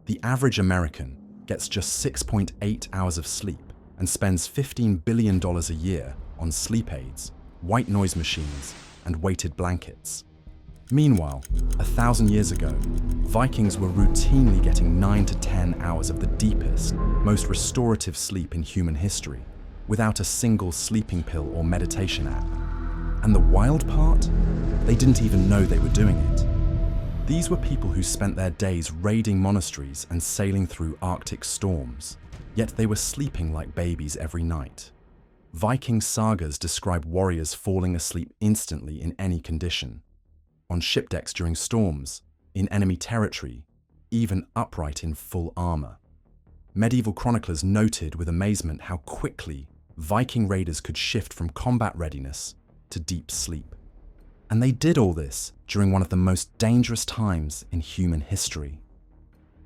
The average American gets just 6.8 hours of sleep and spends $15 billion a year on sleep aids, white noise machines, and weighted blankets. Meanwhile, 1,000 years ago, Vikings were routinely getting 9 to 10 hours of the deepest, most restorative sleep in human history, without a single sleeping pill or meditation app. And the wild part? They didn't even know they were doing it. These were people who spent their days raiding monasteries and sailing through Arctic storms, yet they were sleeping like babies every night. Viking sagas describe warriors falling asleep instantly in any condition. On ship decks during storms, in enemy territory, even upright in full armor. Medieval chroniclers noted with amazement how quickly Viking raiders could shift from combat readiness to deep sleep. And they did all this during one of the most dangerous times in human history.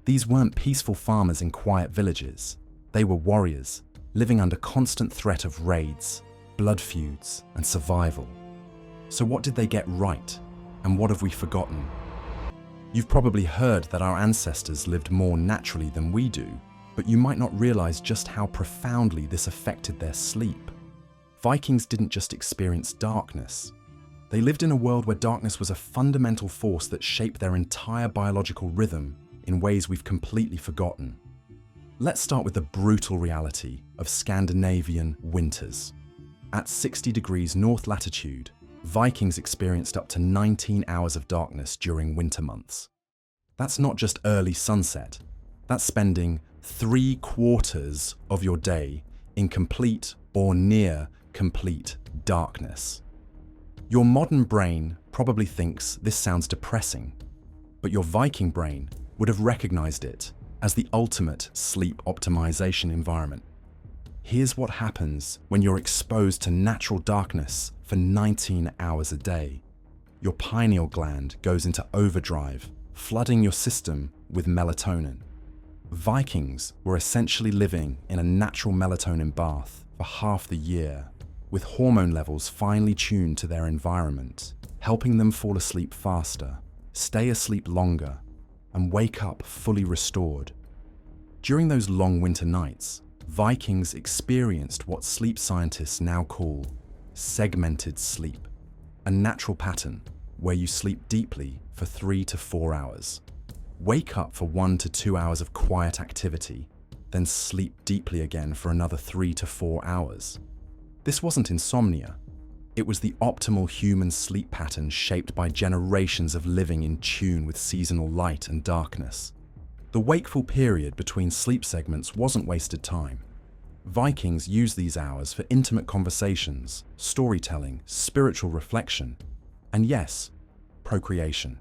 These weren't peaceful farmers in quiet villages. They were warriors, living under constant threat of raids, blood feuds, and survival. So what did they get right? And what have we forgotten? You've probably heard that our ancestors lived more naturally than we do, but you might not realize just how profoundly this affected their sleep. Vikings didn't just experience darkness. They lived in a world where darkness was a fundamental force that shaped their entire biological rhythm in ways we've completely forgotten. Let's start with the brutal reality of Scandinavian winters. At 60 degrees north latitude, Vikings experienced up to 19 hours of darkness during winter months. That's not just early sunset. That's spending 3/4 of your day in complete or near complete darkness. Your modern brain probably thinks this sounds depressing, but your Viking brain would have recognized it as the ultimate sleep optimization environment. Here's what happens when you're exposed to natural darkness for 19 hours a day. Your pineal gland goes into overdrive, flooding your system with melatonin. Vikings were essentially living in a natural melatonin bath for half the year, with hormone levels finely tuned to their environment, helping them fall asleep faster, stay asleep longer, and wake up fully restored. During those long winter nights, Vikings experienced what sleep scientists now call segmented sleep, a natural pattern where you sleep deeply for 3 to 4 hours, wake up for 1 to 2 hours of quiet activity, then sleep deeply again for another 3 to 4 hours. This wasn't insomnia. It was the optimal human sleep pattern shaped by generations of living in tune with seasonal light and darkness. The wakeful period between sleep segments wasn't wasted time. Vikings used these hours for intimate conversations, storytelling, spiritual reflection, and yes, procreation.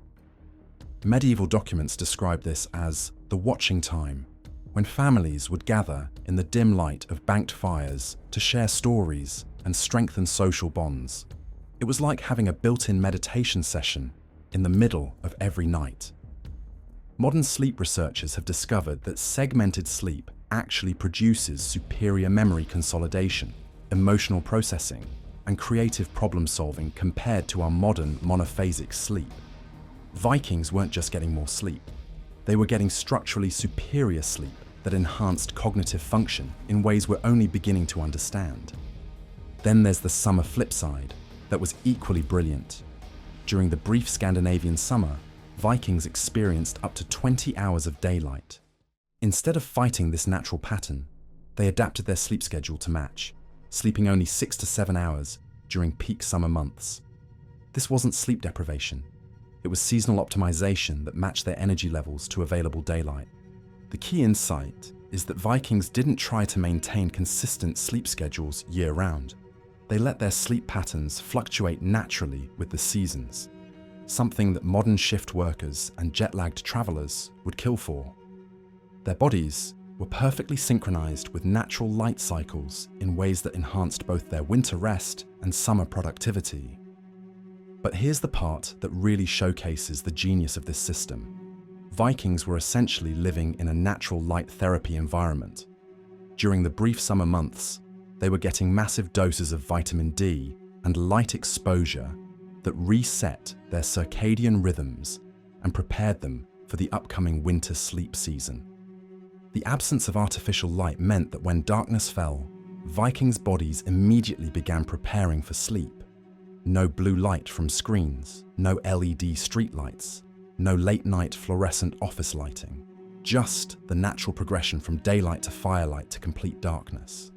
Medieval documents describe this as the watching time, when families would gather in the dim light of banked fires to share stories and strengthen social bonds. It was like having a built-in meditation session in the middle of every night. Modern sleep researchers have discovered that segmented sleep actually produces superior memory consolidation, emotional processing, and creative problem-solving compared to our modern monophasic sleep. Vikings weren't just getting more sleep. They were getting structurally superior sleep that enhanced cognitive function in ways we're only beginning to understand. Then there's the summer flip side that was equally brilliant. During the brief Scandinavian summer, Vikings experienced up to 20 hours of daylight. Instead of fighting this natural pattern, they adapted their sleep schedule to match, sleeping only 6 to 7 hours during peak summer months. This wasn't sleep deprivation. It was seasonal optimization that matched their energy levels to available daylight. The key insight is that Vikings didn't try to maintain consistent sleep schedules year-round. They let their sleep patterns fluctuate naturally with the seasons, something that modern shift workers and jet-lagged travelers would kill for. Their bodies were perfectly synchronized with natural light cycles in ways that enhanced both their winter rest and summer productivity. But here's the part that really showcases the genius of this system. Vikings were essentially living in a natural light therapy environment. During the brief summer months, they were getting massive doses of vitamin D and light exposure that reset their circadian rhythms and prepared them for the upcoming winter sleep season. The absence of artificial light meant that when darkness fell, Vikings' bodies immediately began preparing for sleep. No blue light from screens, no LED streetlights, no late-night fluorescent office lighting, just the natural progression from daylight to firelight to complete darkness.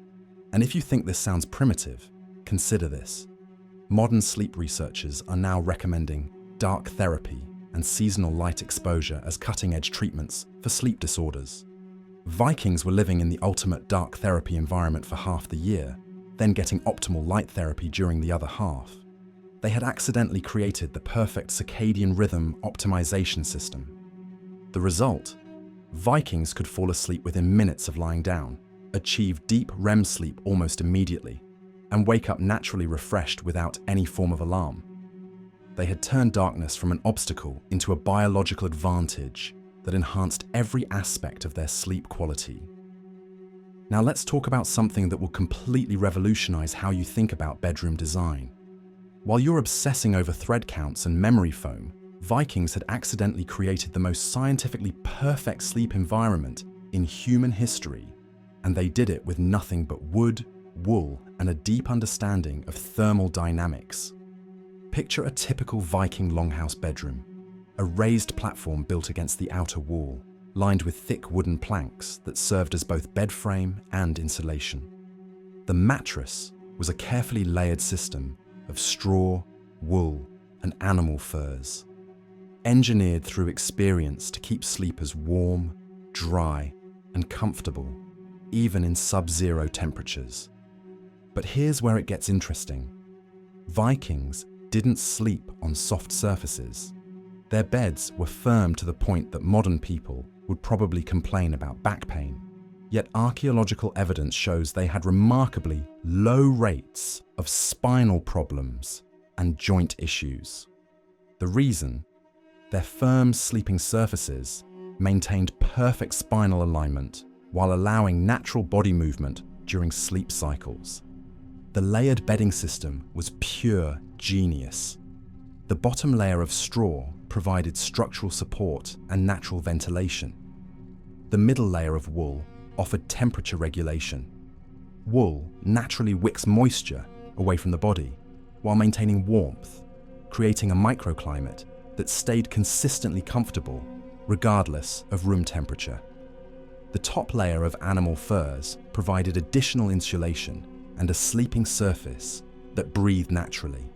And if you think this sounds primitive, consider this. Modern sleep researchers are now recommending dark therapy and seasonal light exposure as cutting-edge treatments for sleep disorders. Vikings were living in the ultimate dark therapy environment for half the year, then getting optimal light therapy during the other half. They had accidentally created the perfect circadian rhythm optimization system. The result? Vikings could fall asleep within minutes of lying down, achieve deep REM sleep almost immediately, and wake up naturally refreshed without any form of alarm. They had turned darkness from an obstacle into a biological advantage that enhanced every aspect of their sleep quality. Now let's talk about something that will completely revolutionize how you think about bedroom design. While you're obsessing over thread counts and memory foam, Vikings had accidentally created the most scientifically perfect sleep environment in human history, and they did it with nothing but wood, wool, and a deep understanding of thermal dynamics. Picture a typical Viking longhouse bedroom, a raised platform built against the outer wall, lined with thick wooden planks that served as both bed frame and insulation. The mattress was a carefully layered system of straw, wool, and animal furs, engineered through experience to keep sleepers warm, dry, and comfortable, even in sub-zero temperatures. But here's where it gets interesting. Vikings didn't sleep on soft surfaces. Their beds were firm to the point that modern people would probably complain about back pain. Yet archaeological evidence shows they had remarkably low rates of spinal problems and joint issues. The reason? Their firm sleeping surfaces maintained perfect spinal alignment while allowing natural body movement during sleep cycles. The layered bedding system was pure genius. The bottom layer of straw provided structural support and natural ventilation. The middle layer of wool offered temperature regulation. Wool naturally wicks moisture away from the body while maintaining warmth, creating a microclimate that stayed consistently comfortable regardless of room temperature. The top layer of animal furs provided additional insulation and a sleeping surface that breathed naturally.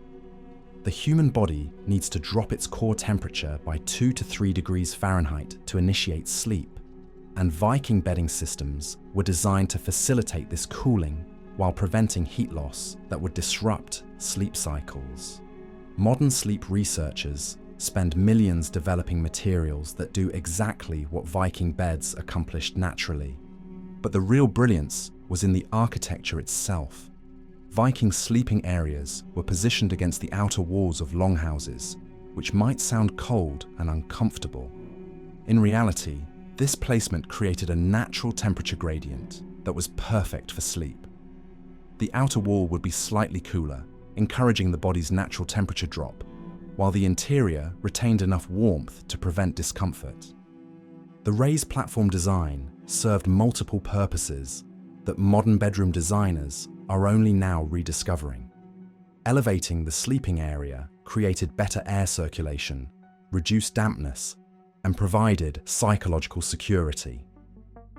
The human body needs to drop its core temperature by 2 to 3 degrees Fahrenheit to initiate sleep, and Viking bedding systems were designed to facilitate this cooling while preventing heat loss that would disrupt sleep cycles. Modern sleep researchers spend millions developing materials that do exactly what Viking beds accomplished naturally. But the real brilliance was in the architecture itself. Viking sleeping areas were positioned against the outer walls of longhouses, which might sound cold and uncomfortable. In reality, this placement created a natural temperature gradient that was perfect for sleep. The outer wall would be slightly cooler, encouraging the body's natural temperature drop, while the interior retained enough warmth to prevent discomfort. The raised platform design served multiple purposes that modern bedroom designers are only now rediscovering. Elevating the sleeping area created better air circulation, reduced dampness, and provided psychological security.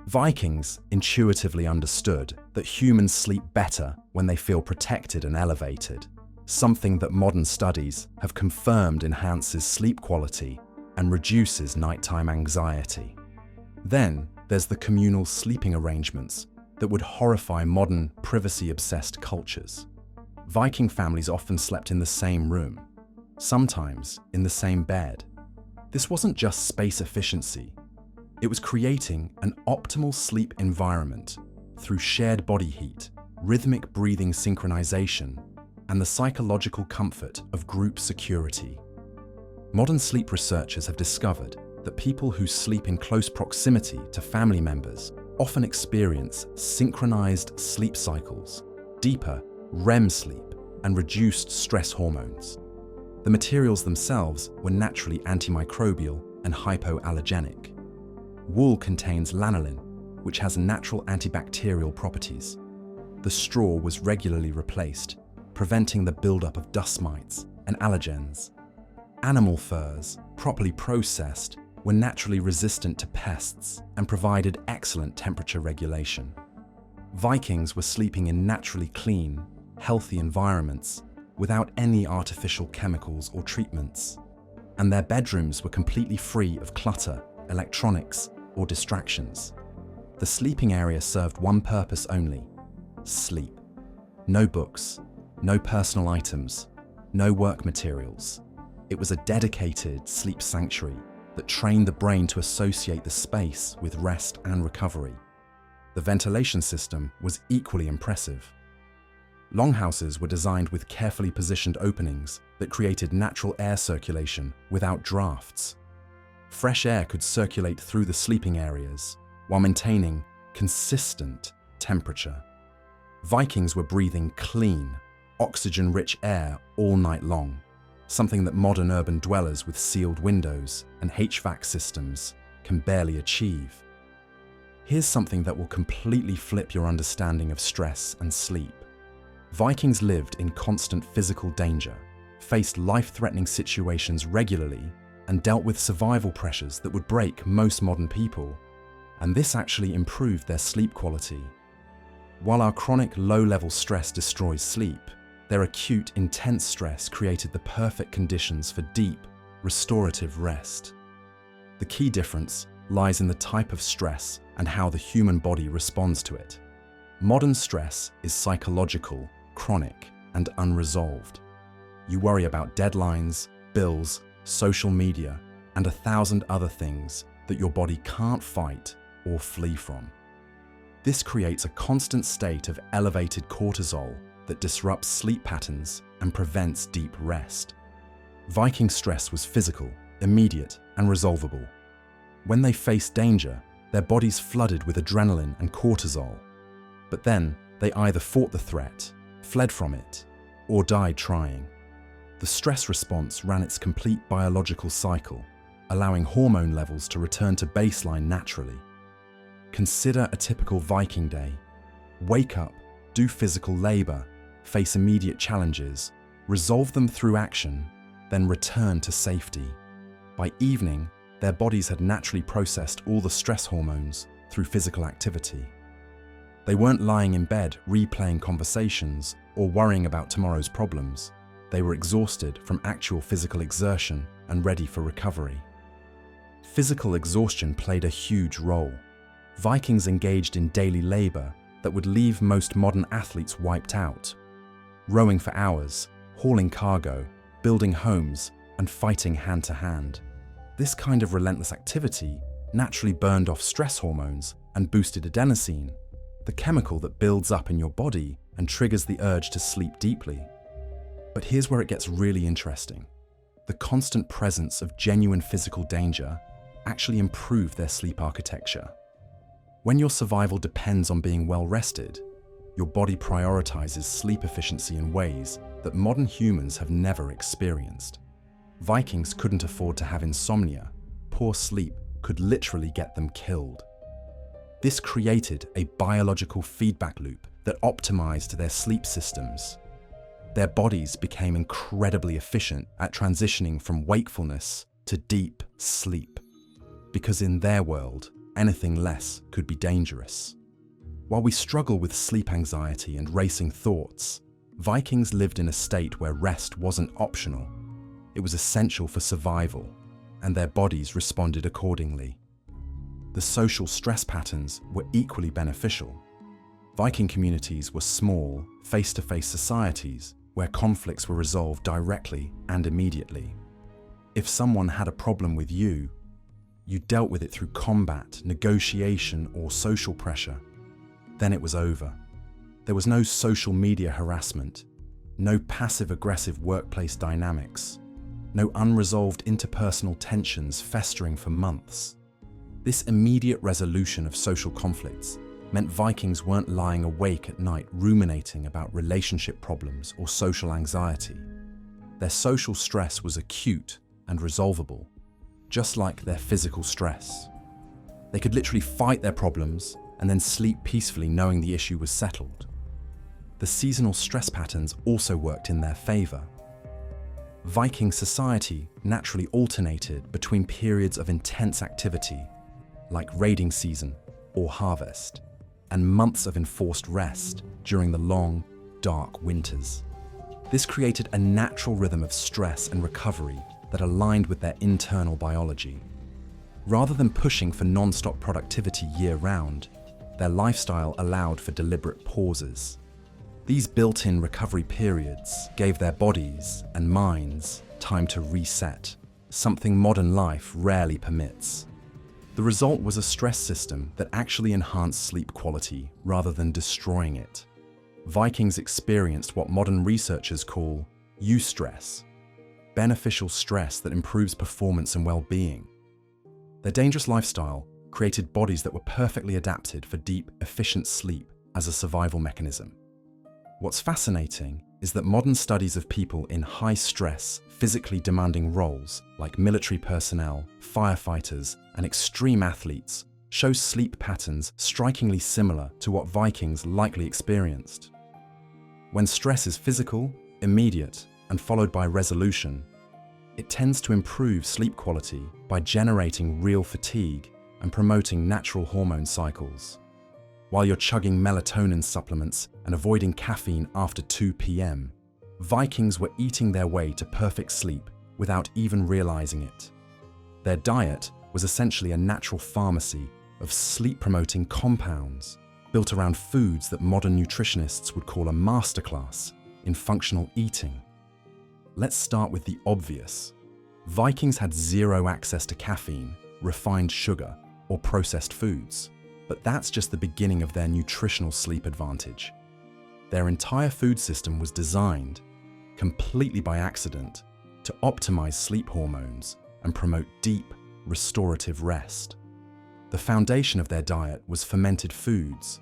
Vikings intuitively understood that humans sleep better when they feel protected and elevated, something that modern studies have confirmed enhances sleep quality and reduces nighttime anxiety. Then there's the communal sleeping arrangements that would horrify modern privacy-obsessed cultures. Viking families often slept in the same room, sometimes in the same bed. This wasn't just space efficiency. It was creating an optimal sleep environment through shared body heat, rhythmic breathing synchronization, and the psychological comfort of group security. Modern sleep researchers have discovered that people who sleep in close proximity to family members often experience synchronized sleep cycles, deeper REM sleep, and reduced stress hormones. The materials themselves were naturally antimicrobial and hypoallergenic. Wool contains lanolin, which has natural antibacterial properties. The straw was regularly replaced, preventing the buildup of dust mites and allergens. Animal furs, properly processed, were naturally resistant to pests and provided excellent temperature regulation. Vikings were sleeping in naturally clean, healthy environments without any artificial chemicals or treatments, and their bedrooms were completely free of clutter, electronics, or distractions. The sleeping area served one purpose only: sleep. No books, no personal items, no work materials. It was a dedicated sleep sanctuary that trained the brain to associate the space with rest and recovery. The ventilation system was equally impressive. Longhouses were designed with carefully positioned openings that created natural air circulation without drafts. Fresh air could circulate through the sleeping areas while maintaining consistent temperature. Vikings were breathing clean, oxygen-rich air all night long, something that modern urban dwellers with sealed windows and HVAC systems can barely achieve. Here's something that will completely flip your understanding of stress and sleep. Vikings lived in constant physical danger, faced life-threatening situations regularly, and dealt with survival pressures that would break most modern people, and this actually improved their sleep quality. While our chronic low-level stress destroys sleep, their acute, intense stress created the perfect conditions for deep, restorative rest. The key difference lies in the type of stress and how the human body responds to it. Modern stress is psychological, chronic, and unresolved. You worry about deadlines, bills, social media, and 1,000 other things that your body can't fight or flee from. This creates a constant state of elevated cortisol that disrupts sleep patterns and prevents deep rest. Viking stress was physical, immediate, and resolvable. When they faced danger, their bodies flooded with adrenaline and cortisol. But then, they either fought the threat, fled from it, or died trying. The stress response ran its complete biological cycle, allowing hormone levels to return to baseline naturally. Consider a typical Viking day. Wake up, do physical labor, face immediate challenges, resolve them through action, then return to safety. By evening, their bodies had naturally processed all the stress hormones through physical activity. They weren't lying in bed replaying conversations or worrying about tomorrow's problems. They were exhausted from actual physical exertion and ready for recovery. Physical exhaustion played a huge role. Vikings engaged in daily labor that would leave most modern athletes wiped out. Rowing for hours, hauling cargo, building homes, and fighting hand-to-hand. This kind of relentless activity naturally burned off stress hormones and boosted adenosine, the chemical that builds up in your body and triggers the urge to sleep deeply. But here's where it gets really interesting. The constant presence of genuine physical danger actually improved their sleep architecture. When your survival depends on being well rested, your body prioritizes sleep efficiency in ways that modern humans have never experienced. Vikings couldn't afford to have insomnia. Poor sleep could literally get them killed. This created a biological feedback loop that optimized their sleep systems. Their bodies became incredibly efficient at transitioning from wakefulness to deep sleep, because in their world, anything less could be dangerous. While we struggle with sleep anxiety and racing thoughts, Vikings lived in a state where rest wasn't optional. It was essential for survival, and their bodies responded accordingly. The social stress patterns were equally beneficial. Viking communities were small, face-to-face societies where conflicts were resolved directly and immediately. If someone had a problem with you, you dealt with it through combat, negotiation, or social pressure. Then it was over. There was no social media harassment, no passive-aggressive workplace dynamics, no unresolved interpersonal tensions festering for months. This immediate resolution of social conflicts meant Vikings weren't lying awake at night ruminating about relationship problems or social anxiety. Their social stress was acute and resolvable. just like their physical stress. They could literally fight their problems and then sleep peacefully knowing the issue was settled. The seasonal stress patterns also worked in their favor. Viking society naturally alternated between periods of intense activity, like raiding season or harvest, and months of enforced rest during the long, dark winters. This created a natural rhythm of stress and recovery that aligned with their internal biology. Rather than pushing for non-stop productivity year-round, their lifestyle allowed for deliberate pauses. These built-in recovery periods gave their bodies and minds time to reset, something modern life rarely permits. The result was a stress system that actually enhanced sleep quality rather than destroying it. Vikings experienced what modern researchers call eustress, beneficial stress that improves performance and well-being. Their dangerous lifestyle created bodies that were perfectly adapted for deep, efficient sleep as a survival mechanism. What's fascinating is that modern studies of people in high-stress, physically demanding roles like military personnel, firefighters, and extreme athletes show sleep patterns strikingly similar to what Vikings likely experienced. When stress is physical, immediate, and followed by resolution, it tends to improve sleep quality by generating real fatigue and promoting natural hormone cycles. While you're chugging melatonin supplements and avoiding caffeine after 2 p.m., Vikings were eating their way to perfect sleep without even realizing it. Their diet was essentially a natural pharmacy of sleep-promoting compounds built around foods that modern nutritionists would call a masterclass in functional eating. Let's start with the obvious. Vikings had zero access to caffeine, refined sugar, or processed foods. But that's just the beginning of their nutritional sleep advantage. Their entire food system was designed, completely by accident, to optimize sleep hormones and promote deep, restorative rest. The foundation of their diet was fermented foods.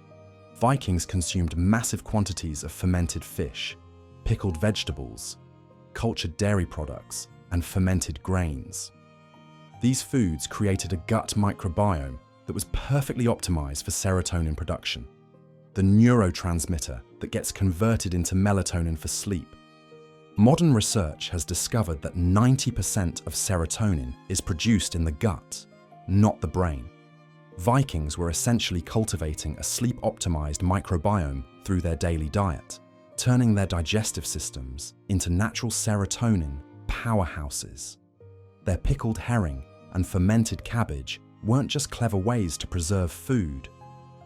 Vikings consumed massive quantities of fermented fish, pickled vegetables, cultured dairy products, and fermented grains. These foods created a gut microbiome that was perfectly optimized for serotonin production, the neurotransmitter that gets converted into melatonin for sleep. Modern research has discovered that 90% of serotonin is produced in the gut, not the brain. Vikings were essentially cultivating a sleep-optimized microbiome through their daily diet, turning their digestive systems into natural serotonin powerhouses. Their pickled herring and fermented cabbage weren't just clever ways to preserve food.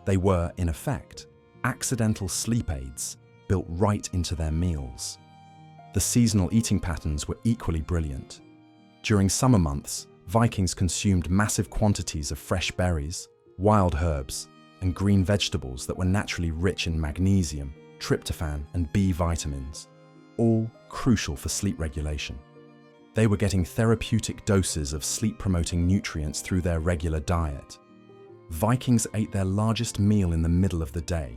They were, in effect, accidental sleep aids built right into their meals. The seasonal eating patterns were equally brilliant. During summer months, Vikings consumed massive quantities of fresh berries, wild herbs, and green vegetables that were naturally rich in magnesium, tryptophan, and B vitamins, all crucial for sleep regulation. They were getting therapeutic doses of sleep-promoting nutrients through their regular diet. Vikings ate their largest meal in the middle of the day,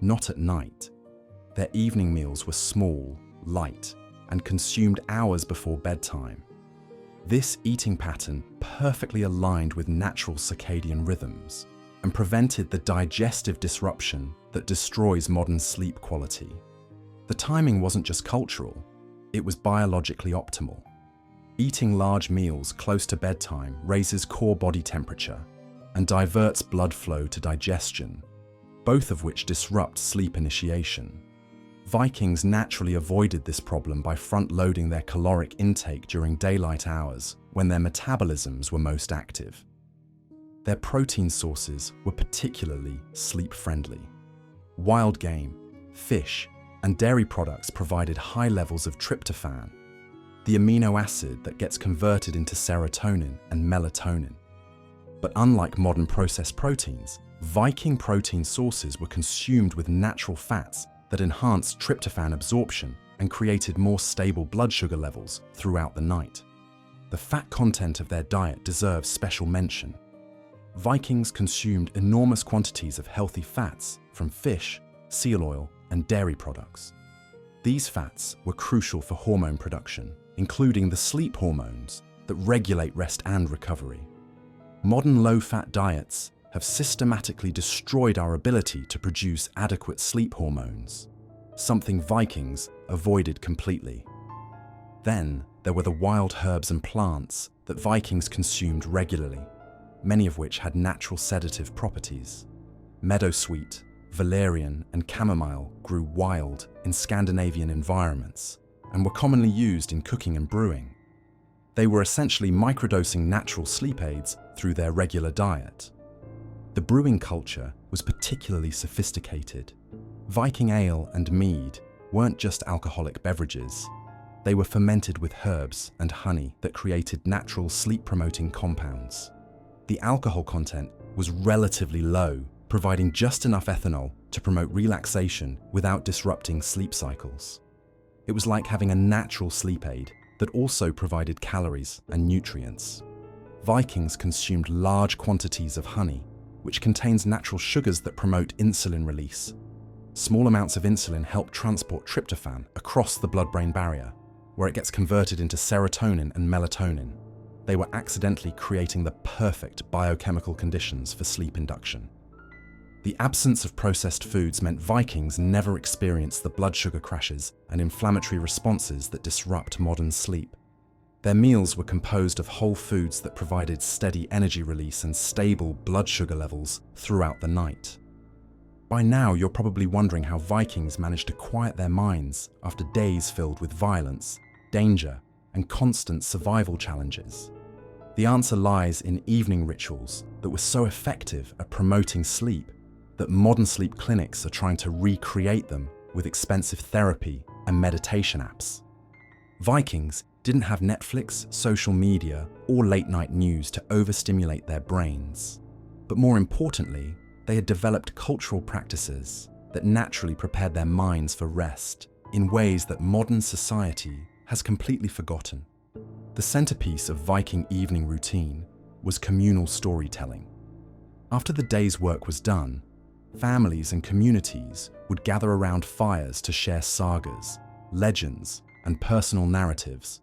not at night. Their evening meals were small, light, and consumed hours before bedtime. This eating pattern perfectly aligned with natural circadian rhythms and prevented the digestive disruption that destroys modern sleep quality. The timing wasn't just cultural, it was biologically optimal. Eating large meals close to bedtime raises core body temperature and diverts blood flow to digestion, both of which disrupt sleep initiation. Vikings naturally avoided this problem by front-loading their caloric intake during daylight hours when their metabolisms were most active. Their protein sources were particularly sleep-friendly. Wild game, fish, and dairy products provided high levels of tryptophan, the amino acid that gets converted into serotonin and melatonin. But unlike modern processed proteins, Viking protein sources were consumed with natural fats that enhanced tryptophan absorption and created more stable blood sugar levels throughout the night. The fat content of their diet deserves special mention. Vikings consumed enormous quantities of healthy fats from fish, seal oil, and dairy products. These fats were crucial for hormone production, including the sleep hormones, that regulate rest and recovery. Modern low-fat diets have systematically destroyed our ability to produce adequate sleep hormones, something Vikings avoided completely. Then there were the wild herbs and plants that Vikings consumed regularly, many of which had natural sedative properties. Meadowsweet, valerian, and chamomile grew wild in Scandinavian environments and were commonly used in cooking and brewing. They were essentially microdosing natural sleep aids through their regular diet. The brewing culture was particularly sophisticated. Viking ale and mead weren't just alcoholic beverages. They were fermented with herbs and honey that created natural sleep-promoting compounds. The alcohol content was relatively low, providing just enough ethanol to promote relaxation without disrupting sleep cycles. It was like having a natural sleep aid that also provided calories and nutrients. Vikings consumed large quantities of honey, which contains natural sugars that promote insulin release. Small amounts of insulin help transport tryptophan across the blood-brain barrier, where it gets converted into serotonin and melatonin. They were accidentally creating the perfect biochemical conditions for sleep induction. The absence of processed foods meant Vikings never experienced the blood sugar crashes and inflammatory responses that disrupt modern sleep. Their meals were composed of whole foods that provided steady energy release and stable blood sugar levels throughout the night. By now, you're probably wondering how Vikings managed to quiet their minds after days filled with violence, danger, and constant survival challenges. The answer lies in evening rituals that were so effective at promoting sleep that modern sleep clinics are trying to recreate them with expensive therapy and meditation apps. Vikings didn't have Netflix, social media, or late-night news to overstimulate their brains. But more importantly, they had developed cultural practices that naturally prepared their minds for rest in ways that modern society has completely forgotten. The centerpiece of Viking evening routine was communal storytelling. After the day's work was done, families and communities would gather around fires to share sagas, legends, and personal narratives.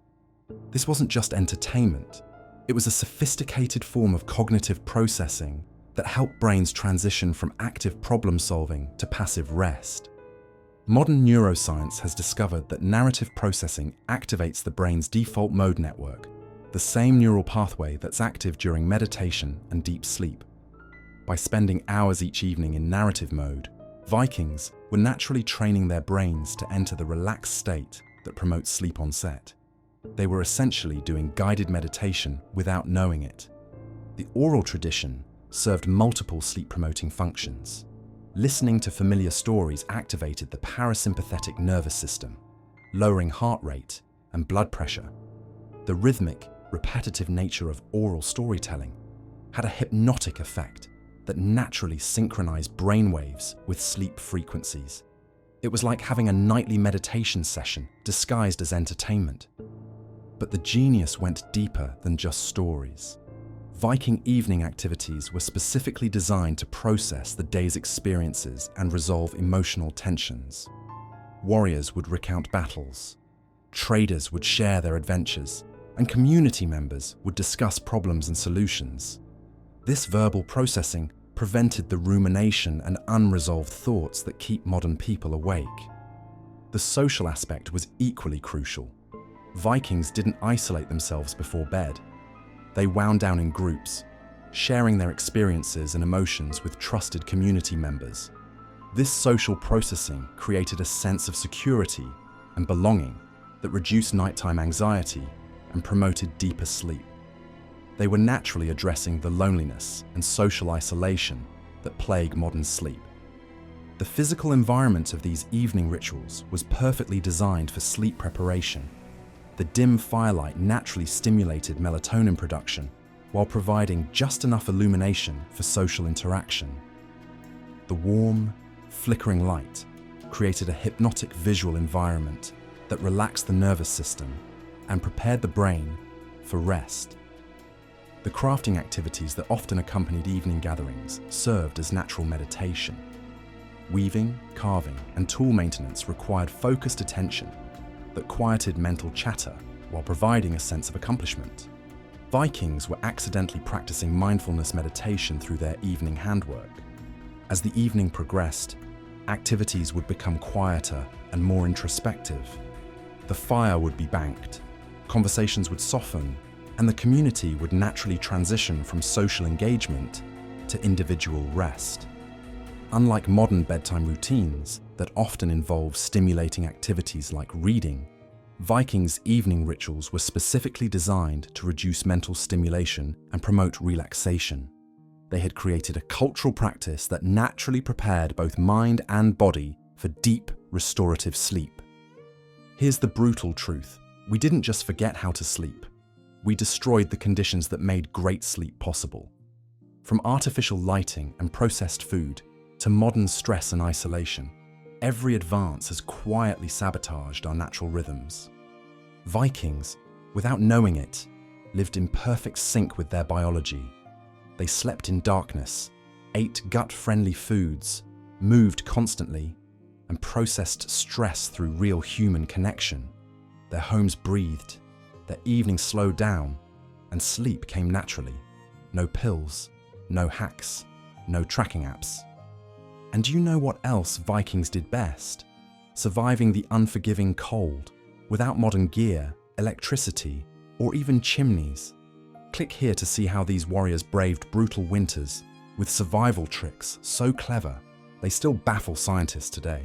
This wasn't just entertainment, it was a sophisticated form of cognitive processing that helped brains transition from active problem solving to passive rest. Modern neuroscience has discovered that narrative processing activates the brain's default mode network, the same neural pathway that's active during meditation and deep sleep. By spending hours each evening in narrative mode, Vikings were naturally training their brains to enter the relaxed state that promotes sleep onset. They were essentially doing guided meditation without knowing it. The oral tradition served multiple sleep-promoting functions. Listening to familiar stories activated the parasympathetic nervous system, lowering heart rate and blood pressure. The rhythmic, repetitive nature of oral storytelling had a hypnotic effect that naturally synchronized brainwaves with sleep frequencies. It was like having a nightly meditation session disguised as entertainment. But the genius went deeper than just stories. Viking evening activities were specifically designed to process the day's experiences and resolve emotional tensions. Warriors would recount battles, traders would share their adventures, and community members would discuss problems and solutions. This verbal processing prevented the rumination and unresolved thoughts that keep modern people awake. The social aspect was equally crucial. Vikings didn't isolate themselves before bed. They wound down in groups, sharing their experiences and emotions with trusted community members. This social processing created a sense of security and belonging that reduced nighttime anxiety and promoted deeper sleep. They were naturally addressing the loneliness and social isolation that plague modern sleep. The physical environment of these evening rituals was perfectly designed for sleep preparation. The dim firelight naturally stimulated melatonin production while providing just enough illumination for social interaction. The warm, flickering light created a hypnotic visual environment that relaxed the nervous system and prepared the brain for rest. The crafting activities that often accompanied evening gatherings served as natural meditation. Weaving, carving, and tool maintenance required focused attention that quieted mental chatter while providing a sense of accomplishment. Vikings were accidentally practicing mindfulness meditation through their evening handwork. As the evening progressed, activities would become quieter and more introspective. The fire would be banked, conversations would soften, and the community would naturally transition from social engagement to individual rest. Unlike modern bedtime routines that often involve stimulating activities like reading, Vikings' evening rituals were specifically designed to reduce mental stimulation and promote relaxation. They had created a cultural practice that naturally prepared both mind and body for deep, restorative sleep. Here's the brutal truth. We didn't just forget how to sleep. We destroyed the conditions that made great sleep possible. From artificial lighting and processed food to modern stress and isolation, every advance has quietly sabotaged our natural rhythms. Vikings, without knowing it, lived in perfect sync with their biology. They slept in darkness, ate gut-friendly foods, moved constantly, and processed stress through real human connection. Their homes breathed, their evenings slowed down, and sleep came naturally. No pills, no hacks, no tracking apps. And do you know what else Vikings did best? Surviving the unforgiving cold, without modern gear, electricity, or even chimneys. Click here to see how these warriors braved brutal winters with survival tricks so clever they still baffle scientists today.